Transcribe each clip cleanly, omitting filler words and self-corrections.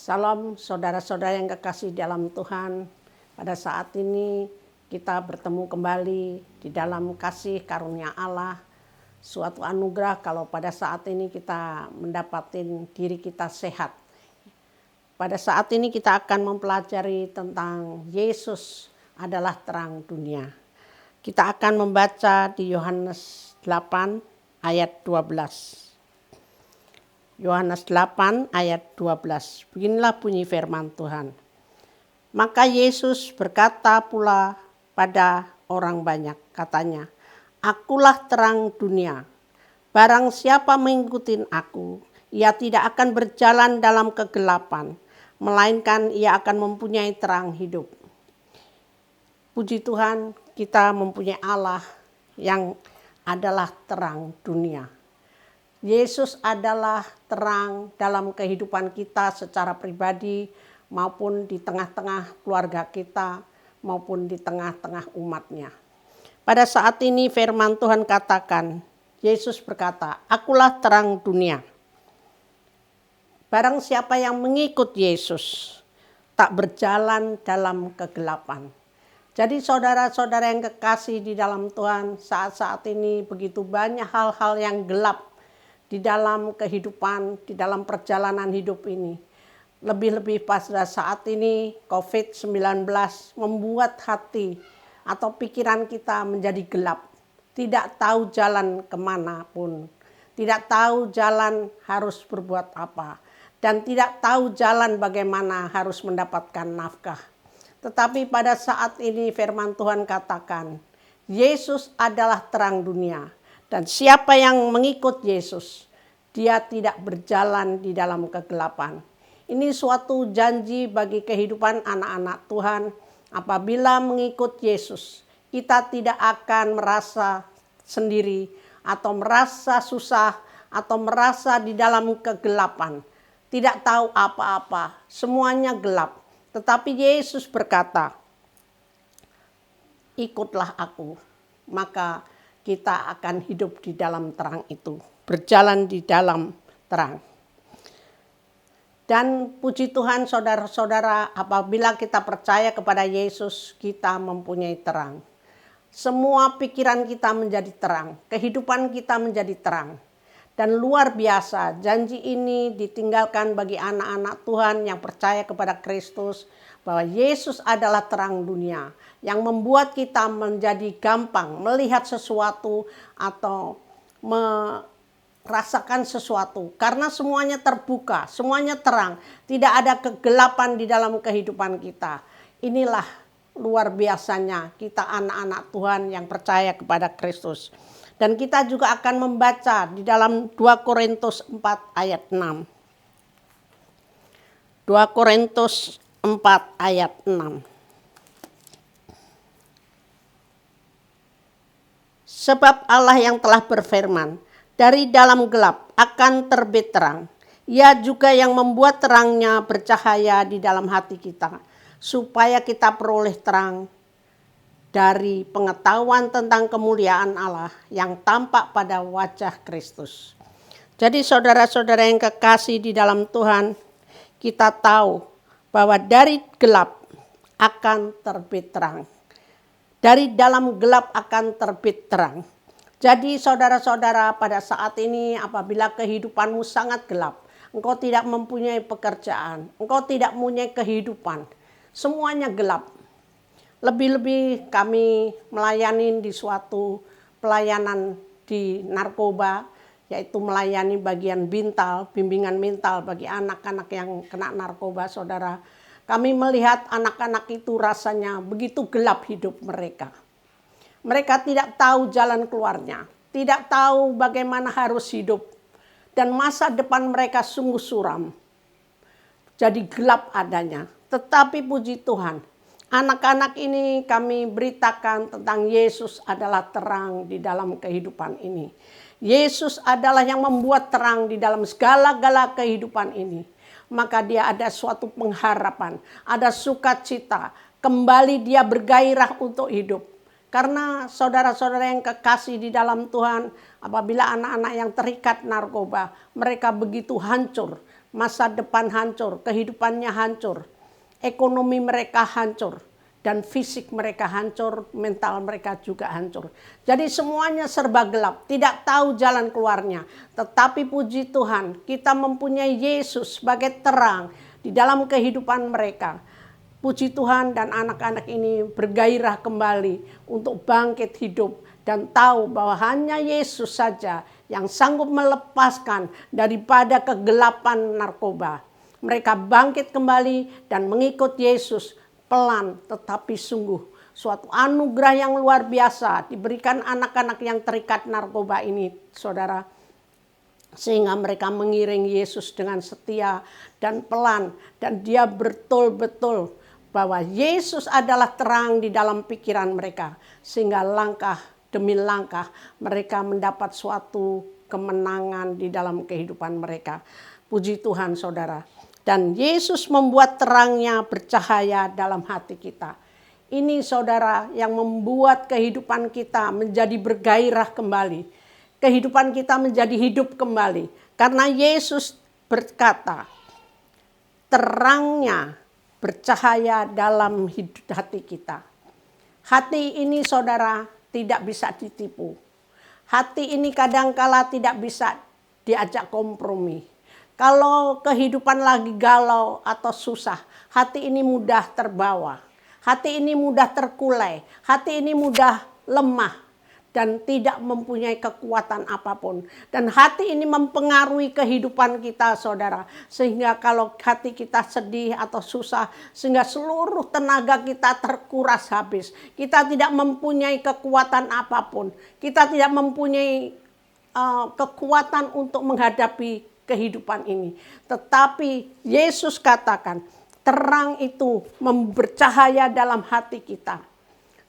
Salam saudara-saudara yang kekasih dalam Tuhan. Pada saat ini kita bertemu kembali di dalam kasih karunia Allah. Suatu anugerah kalau pada saat ini kita mendapatkan diri kita sehat. Pada saat ini kita akan mempelajari tentang Yesus adalah terang dunia. Kita akan membaca di Yohanes 8 ayat 12. Yohanes 8 ayat 12. Beginilah bunyi firman Tuhan. Maka Yesus berkata pula pada orang banyak, katanya, "Akulah terang dunia. Barang siapa mengikuti aku, ia tidak akan berjalan dalam kegelapan, melainkan ia akan mempunyai terang hidup." Puji Tuhan, kita mempunyai Allah yang adalah terang dunia. Yesus adalah terang dalam kehidupan kita secara pribadi maupun di tengah-tengah keluarga kita maupun di tengah-tengah umatnya. Pada saat ini firman Tuhan katakan, Yesus berkata, "Akulah terang dunia. Barang siapa yang mengikut Yesus tak berjalan dalam kegelapan." Jadi saudara-saudara yang kekasih di dalam Tuhan, saat-saat ini begitu banyak hal-hal yang gelap di dalam kehidupan, di dalam perjalanan hidup ini. Lebih-lebih pada saat ini COVID-19 membuat hati atau pikiran kita menjadi gelap. Tidak tahu jalan kemanapun. Tidak tahu jalan harus berbuat apa. Dan tidak tahu jalan bagaimana harus mendapatkan nafkah. Tetapi pada saat ini firman Tuhan katakan, Yesus adalah terang dunia. Dan siapa yang mengikut Yesus, dia tidak berjalan di dalam kegelapan. Ini suatu janji bagi kehidupan anak-anak Tuhan. Apabila mengikut Yesus, kita tidak akan merasa sendiri atau merasa susah atau merasa di dalam kegelapan. Tidak tahu apa-apa, semuanya gelap. Tetapi Yesus berkata, "Ikutlah aku, maka kita akan hidup di dalam terang itu, berjalan di dalam terang." Dan puji Tuhan saudara-saudara, apabila kita percaya kepada Yesus, kita mempunyai terang. Semua pikiran kita menjadi terang, kehidupan kita menjadi terang. Dan luar biasa, janji ini ditinggalkan bagi anak-anak Tuhan yang percaya kepada Kristus, bahwa Yesus adalah terang dunia yang membuat kita menjadi gampang melihat sesuatu atau merasakan sesuatu. Karena semuanya terbuka, semuanya terang, tidak ada kegelapan di dalam kehidupan kita. Inilah luar biasanya kita anak-anak Tuhan yang percaya kepada Kristus. Dan kita juga akan membaca di dalam 2 Korintus 4 ayat 6. 2 Korintus 4 ayat 6. Sebab Allah yang telah berfirman, "Dari dalam gelap akan terbit terang." Ia juga yang membuat terangnya bercahaya di dalam hati kita, supaya kita peroleh terang dari pengetahuan tentang kemuliaan Allah yang tampak pada wajah Kristus. Jadi saudara-saudara yang kekasih di dalam Tuhan, kita tahu bahwa dari gelap akan terbit terang. Dari dalam gelap akan terbit terang. Jadi saudara-saudara, pada saat ini apabila kehidupanmu sangat gelap, engkau tidak mempunyai pekerjaan, engkau tidak mempunyai kehidupan, semuanya gelap. Lebih-lebih kami melayani di suatu pelayanan di narkoba, yaitu melayani bagian bintal, bimbingan mental bagi anak-anak yang kena narkoba, saudara. Kami melihat anak-anak itu rasanya begitu gelap hidup mereka. Mereka tidak tahu jalan keluarnya, tidak tahu bagaimana harus hidup. Dan masa depan mereka sungguh suram. Jadi gelap adanya. Tetapi puji Tuhan, anak-anak ini kami beritakan tentang Yesus adalah terang di dalam kehidupan ini. Yesus adalah yang membuat terang di dalam segala-gala kehidupan ini. Maka dia ada suatu pengharapan, ada sukacita, kembali dia bergairah untuk hidup. Karena saudara-saudara yang kekasih di dalam Tuhan, apabila anak-anak yang terikat narkoba, mereka begitu hancur, masa depan hancur, kehidupannya hancur, ekonomi mereka hancur, dan fisik mereka hancur, mental mereka juga hancur. Jadi semuanya serba gelap, tidak tahu jalan keluarnya. Tetapi puji Tuhan, kita mempunyai Yesus sebagai terang di dalam kehidupan mereka. Puji Tuhan, dan anak-anak ini bergairah kembali untuk bangkit hidup dan tahu bahwa hanya Yesus saja yang sanggup melepaskan daripada kegelapan narkoba. Mereka bangkit kembali dan mengikut Yesus pelan tetapi sungguh. Suatu anugerah yang luar biasa diberikan anak-anak yang terikat narkoba ini, saudara. Sehingga mereka mengiring Yesus dengan setia dan pelan. Dan dia betul-betul bahwa Yesus adalah terang di dalam pikiran mereka. Sehingga langkah demi langkah mereka mendapat suatu kemenangan di dalam kehidupan mereka. Puji Tuhan, saudara. Dan Yesus membuat terangnya bercahaya dalam hati kita. Ini, saudara, yang membuat kehidupan kita menjadi bergairah kembali. Kehidupan kita menjadi hidup kembali. Karena Yesus berkata, terangnya bercahaya dalam hati kita. Hati ini, saudara, tidak bisa ditipu. Hati ini kadangkala tidak bisa diajak kompromi. Kalau kehidupan lagi galau atau susah, hati ini mudah terbawa. Hati ini mudah terkulai. Hati ini mudah lemah dan tidak mempunyai kekuatan apapun. Dan hati ini mempengaruhi kehidupan kita, saudara. Sehingga kalau hati kita sedih atau susah, sehingga seluruh tenaga kita terkuras habis. Kita tidak mempunyai kekuatan apapun. Kita tidak mempunyai kekuatan untuk menghadapi kehidupan ini. Tetapi Yesus katakan, terang itu bercahaya dalam hati kita.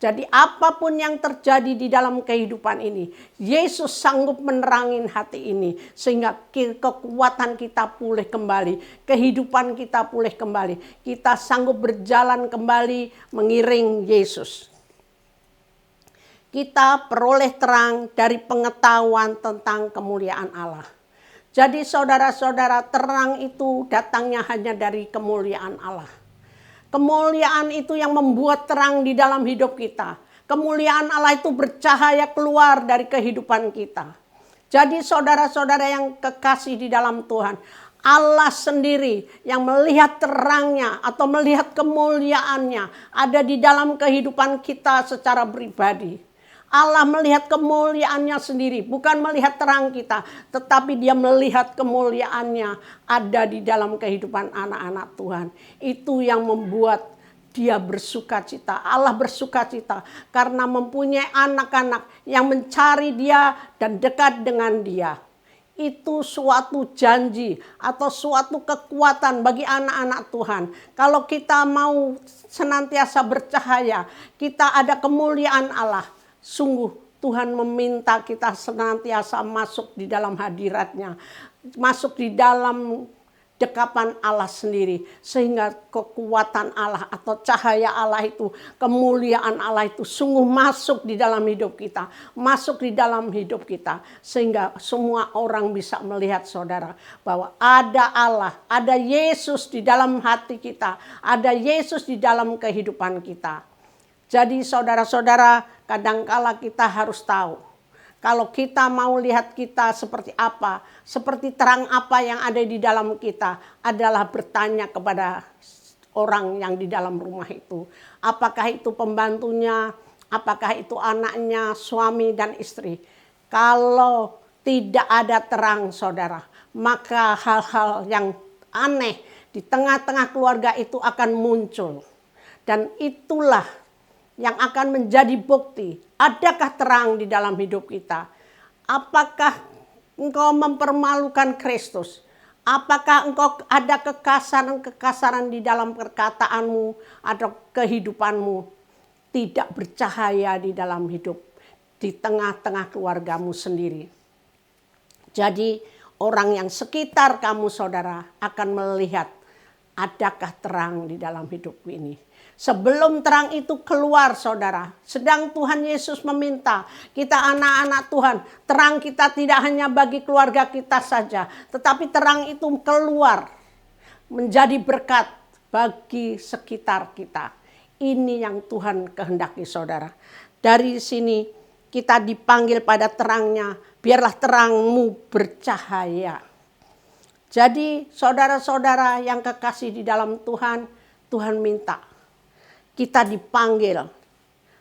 Jadi apapun yang terjadi di dalam kehidupan ini, Yesus sanggup menerangin hati ini. Sehingga kekuatan kita pulih kembali, kehidupan kita pulih kembali. Kita sanggup berjalan kembali mengiring Yesus. Kita peroleh terang dari pengetahuan tentang kemuliaan Allah. Jadi saudara-saudara, terang itu datangnya hanya dari kemuliaan Allah. Kemuliaan itu yang membuat terang di dalam hidup kita. Kemuliaan Allah itu bercahaya keluar dari kehidupan kita. Jadi saudara-saudara yang kekasih di dalam Tuhan, Allah sendiri yang melihat terangnya atau melihat kemuliaannya ada di dalam kehidupan kita secara pribadi. Allah melihat kemuliaannya sendiri, bukan melihat terang kita, tetapi dia melihat kemuliaannya ada di dalam kehidupan anak-anak Tuhan. Itu yang membuat dia bersukacita. Allah bersukacita karena mempunyai anak-anak yang mencari dia dan dekat dengan dia. Itu suatu janji atau suatu kekuatan bagi anak-anak Tuhan. Kalau kita mau senantiasa bercahaya, kita ada kemuliaan Allah. Sungguh Tuhan meminta kita senantiasa masuk di dalam hadiratnya. Masuk di dalam dekapan Allah sendiri. Sehingga kekuatan Allah atau cahaya Allah itu, kemuliaan Allah itu sungguh masuk di dalam hidup kita. Masuk di dalam hidup kita. Sehingga semua orang bisa melihat, saudara, bahwa ada Allah, ada Yesus di dalam hati kita. Ada Yesus di dalam kehidupan kita. Jadi saudara-saudara, kadangkala kita harus tahu. Kalau kita mau lihat kita seperti apa, seperti terang apa yang ada di dalam kita, adalah bertanya kepada orang yang di dalam rumah itu. Apakah itu pembantunya, apakah itu anaknya, suami dan istri. Kalau tidak ada terang, saudara, maka hal-hal yang aneh di tengah-tengah keluarga itu akan muncul. Dan itulah yang akan menjadi bukti, adakah terang di dalam hidup kita? Apakah engkau mempermalukan Kristus? Apakah engkau ada kekasaran-kekasaran di dalam perkataanmu atau kehidupanmu? Tidak bercahaya di dalam hidup, di tengah-tengah keluargamu sendiri. Jadi orang yang sekitar kamu, saudara, akan melihat adakah terang di dalam hidupku ini. Sebelum terang itu keluar, saudara, sedang Tuhan Yesus meminta kita anak-anak Tuhan, terang kita tidak hanya bagi keluarga kita saja, tetapi terang itu keluar menjadi berkat bagi sekitar kita. Ini yang Tuhan kehendaki, saudara. Dari sini kita dipanggil pada terangnya, biarlah terangmu bercahaya. Jadi saudara-saudara yang kekasih di dalam Tuhan, Tuhan minta kita dipanggil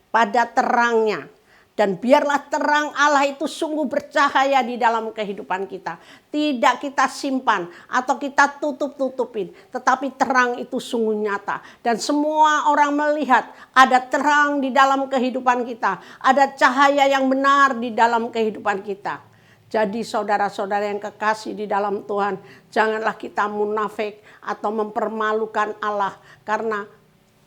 pada terangnya. Dan biarlah terang Allah itu sungguh bercahaya di dalam kehidupan kita. Tidak kita simpan atau kita tutup-tutupin. Tetapi terang itu sungguh nyata. Dan semua orang melihat ada terang di dalam kehidupan kita. Ada cahaya yang benar di dalam kehidupan kita. Jadi saudara-saudara yang kekasih di dalam Tuhan, janganlah kita munafik atau mempermalukan Allah. Karena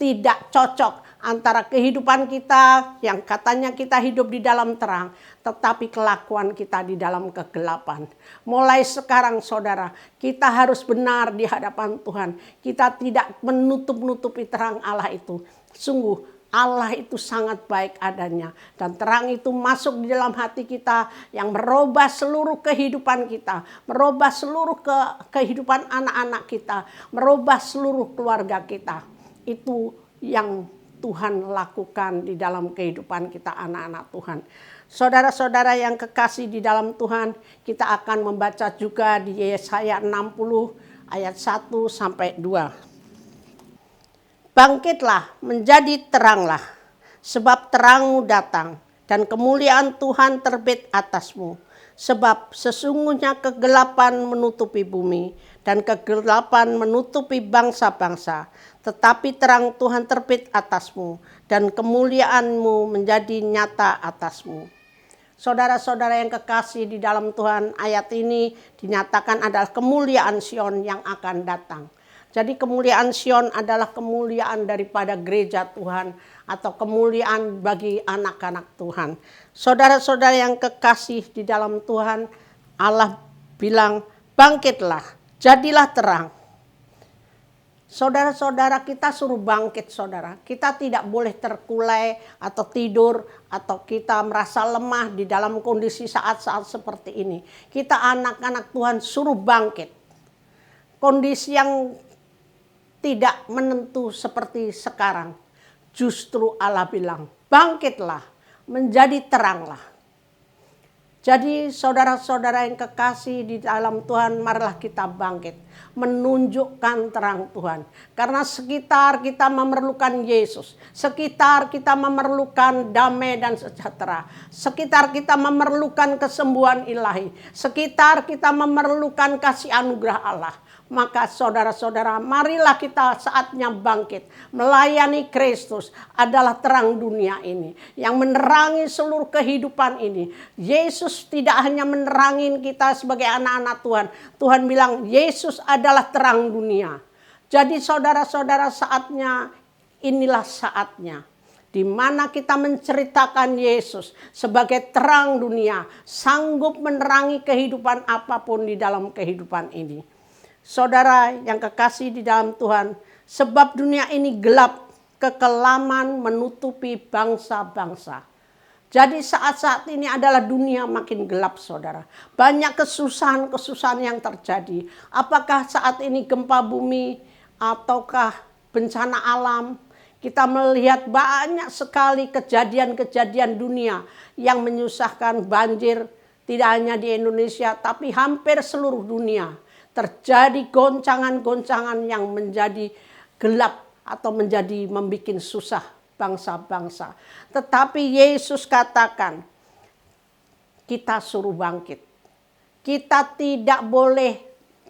tidak cocok antara kehidupan kita yang katanya kita hidup di dalam terang, tetapi kelakuan kita di dalam kegelapan. Mulai sekarang saudara, kita harus benar di hadapan Tuhan. Kita tidak menutup-nutupi terang Allah itu. Sungguh Allah itu sangat baik adanya. Dan terang itu masuk di dalam hati kita yang merubah seluruh kehidupan kita. Merubah seluruh kehidupan anak-anak kita. Merubah seluruh keluarga kita. Itu yang Tuhan lakukan di dalam kehidupan kita anak-anak Tuhan. Saudara-saudara yang kekasih di dalam Tuhan, kita akan membaca juga di Yesaya 60 ayat 1 sampai 2. Bangkitlah, menjadi teranglah, sebab terangmu datang dan kemuliaan Tuhan terbit atasmu. Sebab sesungguhnya kegelapan menutupi bumi dan kegelapan menutupi bangsa-bangsa. Tetapi terang Tuhan terbit atasmu dan kemuliaanmu menjadi nyata atasmu. Saudara-saudara yang kekasih di dalam Tuhan, ayat ini dinyatakan adalah kemuliaan Sion yang akan datang. Jadi kemuliaan Sion adalah kemuliaan daripada gereja Tuhan atau kemuliaan bagi anak-anak Tuhan. Saudara-saudara yang kekasih di dalam Tuhan, Allah bilang, bangkitlah, jadilah terang. Saudara-saudara kita suruh bangkit, saudara. Kita tidak boleh terkulai atau tidur atau kita merasa lemah di dalam kondisi saat-saat seperti ini. Kita anak-anak Tuhan suruh bangkit. Kondisi yang tidak menentu seperti sekarang. Justru Allah bilang, bangkitlah, menjadi teranglah. Jadi saudara-saudara yang kekasih di dalam Tuhan, marilah kita bangkit. Menunjukkan terang Tuhan. Karena sekitar kita memerlukan Yesus. Sekitar kita memerlukan damai dan sejahtera. Sekitar kita memerlukan kesembuhan ilahi. Sekitar kita memerlukan kasih anugerah Allah. Maka saudara-saudara, marilah kita saatnya bangkit. Melayani Kristus adalah terang dunia ini. Yang menerangi seluruh kehidupan ini. Yesus tidak hanya menerangi kita sebagai anak-anak Tuhan. Tuhan bilang Yesus adalah terang dunia. Jadi saudara-saudara, saatnya inilah saatnya. Di mana kita menceritakan Yesus sebagai terang dunia. Sanggup menerangi kehidupan apapun di dalam kehidupan ini. Saudara yang kekasih di dalam Tuhan, sebab dunia ini gelap, kekelaman menutupi bangsa-bangsa. Jadi saat-saat ini adalah dunia makin gelap, saudara. Banyak kesusahan-kesusahan yang terjadi. Apakah saat ini gempa bumi ataukah bencana alam? Kita melihat banyak sekali kejadian-kejadian dunia yang menyusahkan, banjir. Tidak hanya di Indonesia, tapi hampir seluruh dunia. Terjadi goncangan-goncangan yang menjadi gelap atau menjadi membuat susah bangsa-bangsa. Tetapi Yesus katakan, kita suruh bangkit. Kita tidak boleh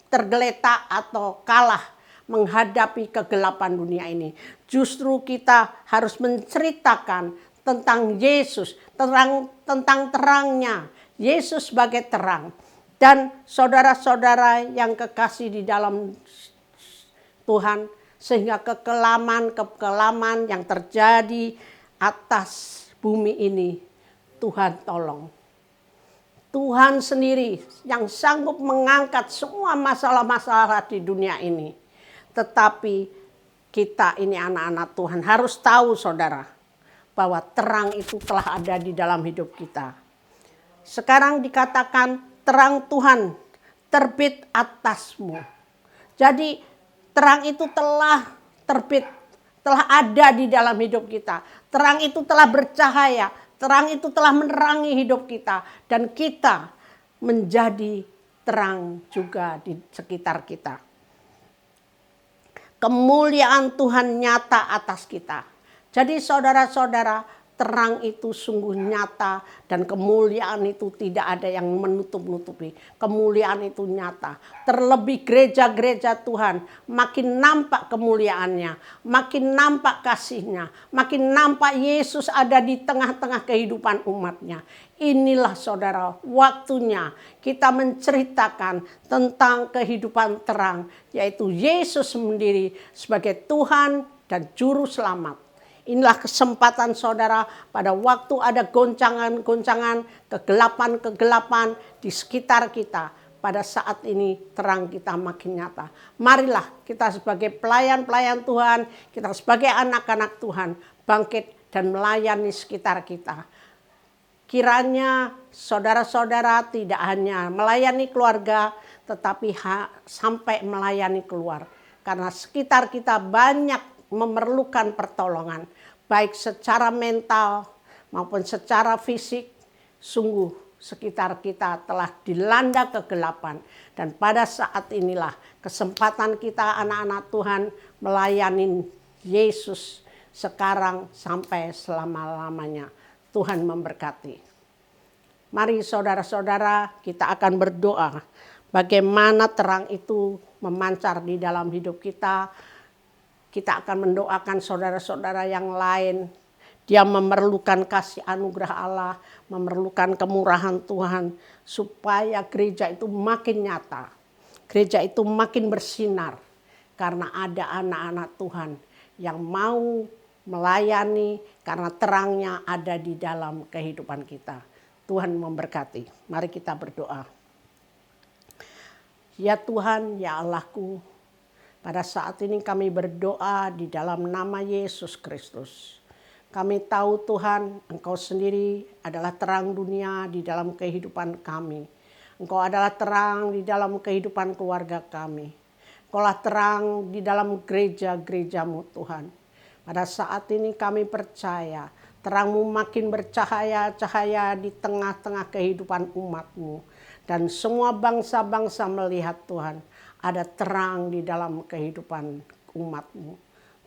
tergeletak atau kalah menghadapi kegelapan dunia ini. Justru kita harus menceritakan tentang Yesus, tentang terangnya. Yesus sebagai terang. Dan saudara-saudara yang kekasih di dalam Tuhan, sehingga kekelaman yang terjadi atas bumi ini, Tuhan tolong. Tuhan sendiri yang sanggup mengangkat semua masalah-masalah di dunia ini. Tetapi Kita ini anak-anak Tuhan harus tahu saudara, bahwa terang itu telah ada di dalam hidup kita. Sekarang dikatakan terang Tuhan terbit atasmu. Jadi terang itu telah terbit, telah ada di dalam hidup kita. Terang itu telah bercahaya, terang itu telah menerangi hidup kita. Dan kita menjadi terang juga di sekitar kita. Kemuliaan Tuhan nyata atas kita. Jadi saudara-saudara, terang itu sungguh nyata dan kemuliaan itu tidak ada yang menutup-nutupi. Kemuliaan itu nyata. Terlebih gereja-gereja Tuhan, makin nampak kemuliaannya, makin nampak kasihnya, makin nampak Yesus ada di tengah-tengah kehidupan umatnya. Inilah saudara, waktunya kita menceritakan tentang kehidupan terang, yaitu Yesus sendiri sebagai Tuhan dan Juru Selamat. Inilah kesempatan saudara pada waktu ada goncangan-goncangan, kegelapan-kegelapan di sekitar kita. Pada saat ini terang kita makin nyata. Marilah kita sebagai pelayan-pelayan Tuhan, kita sebagai anak-anak Tuhan bangkit dan melayani sekitar kita. Kiranya saudara-saudara tidak hanya melayani keluarga, tetapi sampai melayani keluar. Karena sekitar kita banyak memerlukan pertolongan, baik secara mental maupun secara fisik. Sungguh sekitar kita telah dilanda kegelapan. Dan pada saat inilah kesempatan kita anak-anak Tuhan melayani Yesus sekarang sampai selama-lamanya. Tuhan memberkati. Mari saudara-saudara, kita akan berdoa bagaimana terang itu memancar di dalam hidup kita. Kita akan mendoakan saudara-saudara yang lain. Dia memerlukan kasih anugerah Allah, memerlukan kemurahan Tuhan, supaya gereja itu makin nyata. Gereja itu makin bersinar, karena ada anak-anak Tuhan yang mau melayani karena terangnya ada di dalam kehidupan kita. Tuhan memberkati. Mari kita berdoa. Ya Tuhan, ya Allahku, pada saat ini kami berdoa di dalam nama Yesus Kristus. Kami tahu Tuhan, Engkau sendiri adalah terang dunia di dalam kehidupan kami. Engkau adalah terang di dalam kehidupan keluarga kami. Engkaulah terang di dalam gereja-gerejamu Tuhan. Pada saat ini kami percaya terang-Mu makin bercahaya-cahaya di tengah-tengah kehidupan umat-Mu. Dan semua bangsa-bangsa melihat Tuhan ada terang di dalam kehidupan umat-Mu.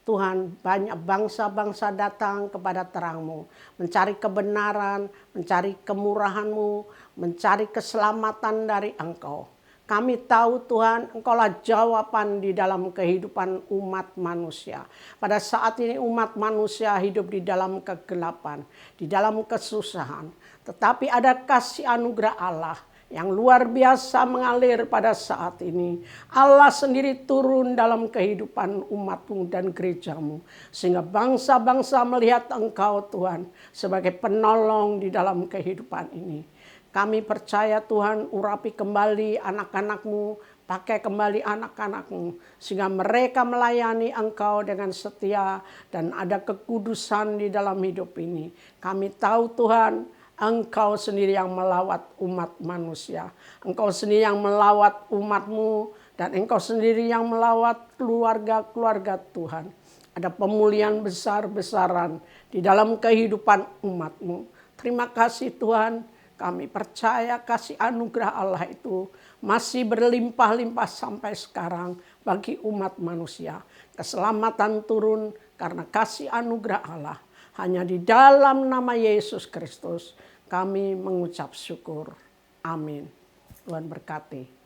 Tuhan, banyak bangsa-bangsa datang kepada terang-Mu, mencari kebenaran, mencari kemurahan-Mu, mencari keselamatan dari Engkau. Kami tahu Tuhan, Engkaulah jawaban di dalam kehidupan umat manusia. Pada saat ini umat manusia hidup di dalam kegelapan, di dalam kesusahan. Tetapi ada kasih anugerah Allah yang luar biasa mengalir pada saat ini. Allah sendiri turun dalam kehidupan umat-Mu dan gereja-Mu. Sehingga bangsa-bangsa melihat Engkau Tuhan sebagai penolong di dalam kehidupan ini. Kami percaya Tuhan, urapi kembali anak-anak-Mu, pakai kembali anak-anak-Mu, sehingga mereka melayani Engkau dengan setia dan ada kekudusan di dalam hidup ini. Kami tahu Tuhan, Engkau sendiri yang melawat umat manusia. Engkau sendiri yang melawat umat-Mu, dan Engkau sendiri yang melawat keluarga-keluarga Tuhan. Ada pemulihan besar-besaran di dalam kehidupan umat-Mu. Terima kasih Tuhan. Kami percaya kasih anugerah Allah itu masih berlimpah-limpah sampai sekarang bagi umat manusia. Keselamatan turun karena kasih anugerah Allah. Hanya di dalam nama Yesus Kristus kami mengucap syukur. Amin. Tuhan berkati.